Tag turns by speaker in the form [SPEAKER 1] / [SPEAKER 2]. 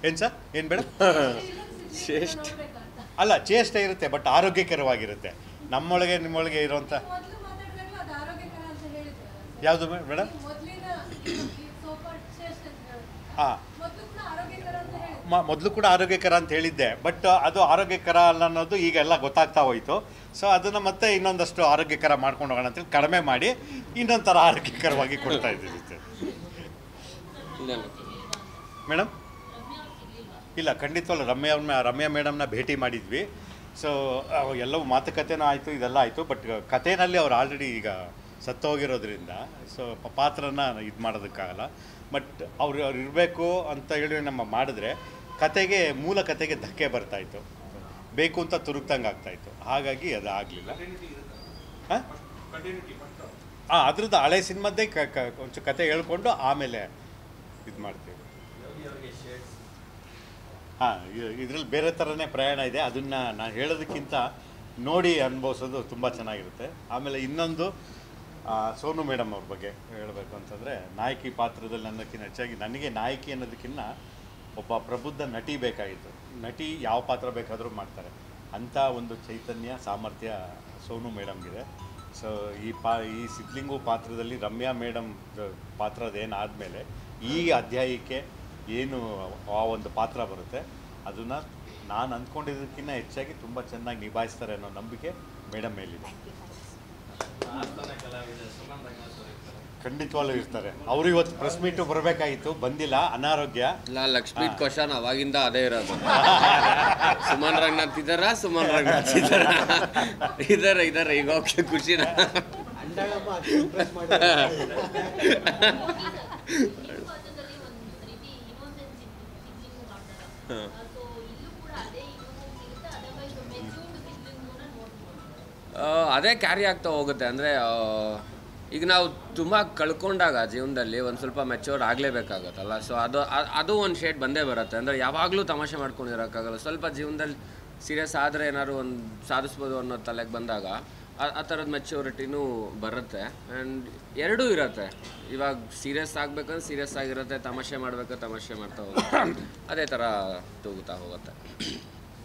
[SPEAKER 1] ಏನು ಸರ್ ಏನು ಬೇಡ
[SPEAKER 2] ಚೇಷ್ಟೆ
[SPEAKER 1] ಅಲ್ಲ ಚೇಷ್ಟೆ ಇರುತ್ತೆ ಬಟ್ ಆರೋಗ್ಯಕರವಾಗಿರುತ್ತೆ ನಮ್ಮೊಳಗೆ ನಿಮ್ಮೊಳಗೆ ಇರೋಂಥ ಯಾವುದು ಮೇಡಮ್ ಹಾಂ ಮೊದಲು ಕೂಡ ಆರೋಗ್ಯಕರ ಅಂತ ಹೇಳಿದ್ದೆ ಬಟ್ ಅದು ಆರೋಗ್ಯಕರ ಅಲ್ಲ ಅನ್ನೋದು ಈಗ ಎಲ್ಲ ಗೊತ್ತಾಗ್ತಾ ಹೋಯಿತು ಸೊ ಅದನ್ನು ಮತ್ತೆ ಇನ್ನೊಂದಷ್ಟು ಆರೋಗ್ಯಕರ ಮಾಡ್ಕೊಂಡು ಹೋಗೋಣ ಅಂತೇಳಿ ಕಡಿಮೆ ಮಾಡಿ ಇನ್ನೊಂದು ಥರ ಆರೋಗ್ಯಕರವಾಗಿ ಕೊಡ್ತಾ ಇದ್ದೀವಿ ಮೇಡಮ್ ಇಲ್ಲ ಖಂಡಿತವಲ್ಲ ರಮ್ಯಾ ಮೇಡಮ್ನ ಭೇಟಿ ಮಾಡಿದ್ವಿ ಸೊ ಎಲ್ಲವೂ ಮಾತುಕತೆನೂ ಆಯಿತು ಇದೆಲ್ಲ ಆಯಿತು ಬಟ್ ಕಥೆನಲ್ಲಿ ಅವ್ರು ಆಲ್ರೆಡಿ ಈಗ ಸತ್ತೋಗಿರೋದ್ರಿಂದ ಸೊ ಪಾತ್ರನ ಇದು ಮಾಡೋದಕ್ಕಾಗಲ್ಲ ಬಟ್ ಅವ್ರು ಇರಬೇಕು ಅಂತ ಹೇಳಿ ನಮ್ಮ ಮಾಡಿದ್ರೆ ಮೂಲ ಕತೆಗೆ ಧಕ್ಕೆ ಬರ್ತಾಯಿತ್ತು ಬೇಕು ಅಂತ ತುರುಕ್ದಂಗೆ ಆಗ್ತಾಯಿತ್ತು ಹಾಗಾಗಿ ಅದು ಆಗಲಿಲ್ಲ ಹಾಂ ಅದ್ರದ್ದು ಹಳೆ ಸಿನಿಮಾದ್ದೇ ಒಂಚೂರು ಕತೆ ಹೇಳ್ಕೊಂಡು ಆಮೇಲೆ ಇದು ಮಾಡ್ತೀವಿ ಹಾಂ ಇದರಲ್ಲಿ ಬೇರೆ ಥರನೇ ಪ್ರಯಾಣ ಇದೆ ಅದನ್ನು ನಾನು ಹೇಳೋದಕ್ಕಿಂತ ನೋಡಿ ಅನುಭವಿಸೋದು ತುಂಬ ಚೆನ್ನಾಗಿರುತ್ತೆ ಆಮೇಲೆ ಇನ್ನೊಂದು ಸೋನು ಮೇಡಮ್ ಅವ್ರ ಬಗ್ಗೆ ಹೇಳಬೇಕು ಅಂತಂದರೆ ನಾಯಕಿ ಪಾತ್ರದಲ್ಲಿ ಅನ್ನೋಕ್ಕಿಂತ ಹೆಚ್ಚಾಗಿ ನನಗೆ ನಾಯಕಿ ಅನ್ನೋದಕ್ಕಿಂತ ಒಬ್ಬ ಪ್ರಬುದ್ಧ ನಟಿ ಬೇಕಾಗಿತ್ತು ನಟಿ ಯಾವ ಪಾತ್ರ ಬೇಕಾದರೂ ಮಾಡ್ತಾರೆ ಅಂಥ ಒಂದು ಚೈತನ್ಯ ಸಾಮರ್ಥ್ಯ ಸೋನು ಮೇಡಮ್ಗಿದೆ ಸೊ ಈ ಸಿದ್ಲಿಂಗು ಪಾತ್ರದಲ್ಲಿ ರಮ್ಯಾ ಮೇಡಮ್ ಪಾತ್ರದೇನಾದಮೇಲೆ ಈ ಅಧ್ಯಾಯಕ್ಕೆ ಏನು ಆ ಒಂದು ಪಾತ್ರ ಬರುತ್ತೆ ಅದನ್ನು ನಾನು ಅಂದ್ಕೊಂಡಿದ್ದಕ್ಕಿಂತ ಹೆಚ್ಚಾಗಿ ತುಂಬ ಚೆನ್ನಾಗಿ ನಿಭಾಯಿಸ್ತಾರೆ ಅನ್ನೋ ನಂಬಿಕೆ ಮೇಡಮ್ ಮೇಲಿದೆ ಖಂಡಿತವಾಗ್ಲೂ ಇರ್ತಾರೆ ಅವರು ಇವತ್ತು ಪ್ರೆಸ್ ಮೀಟು ಬರಬೇಕಾಗಿತ್ತು ಬಂದಿಲ್ಲ ಅನಾರೋಗ್ಯ
[SPEAKER 2] ಇಲ್ಲ ಲಕ್ಷ್ಮೀ ಕ್ವಶನ್ ಅವಾಗಿಂದ ಅದೇ ಇರೋದು ಸುಮನ್ ರಂಗನಾಥ್ ಇದಾರೆ ಈಗ ಓಕೆ ಖುಷಿನ ಅದೇ ಕ್ಯಾರಿ ಆಗ್ತಾ ಹೋಗುತ್ತೆ ಅಂದರೆ ಈಗ ನಾವು ತುಂಬ ಕಳ್ಕೊಂಡಾಗ ಜೀವನದಲ್ಲಿ ಒಂದು ಸ್ವಲ್ಪ ಮೆಚ್ಯೂರ್ ಆಗಲೇಬೇಕಾಗತ್ತಲ್ಲ ಸೊ ಅದು ಒಂದು ಶೇಡ್ ಬಂದೇ ಬರುತ್ತೆ ಅಂದರೆ ಯಾವಾಗಲೂ ತಮಾಷೆ ಮಾಡ್ಕೊಂಡಿರೋಕ್ಕಾಗಲ್ಲ ಸ್ವಲ್ಪ ಜೀವನದಲ್ಲಿ ಸೀರಿಯಸ್ ಆದರೆ ಏನಾದ್ರು ಒಂದು ಸಾಧಿಸ್ಬೋದು ಅನ್ನೋ ತಲೆಗೆ ಬಂದಾಗ ಆ ಥರದ ಮೆಚ್ಯೂರಿಟಿನೂ ಬರುತ್ತೆ ಆ್ಯಂಡ್ ಎರಡೂ ಇರುತ್ತೆ ಇವಾಗ ಸೀರಿಯಸ್ ಆಗಬೇಕಂದ್ರೆ ಸೀರಿಯಸ್ ಆಗಿರುತ್ತೆ ತಮಾಷೆ ಮಾಡಬೇಕು ತಮಾಷೆ ಮಾಡ್ತಾ ಹೋಗುತ್ತೆ ಅದೇ ಥರ ತೂಗುತ್ತಾ ಹೋಗುತ್ತೆ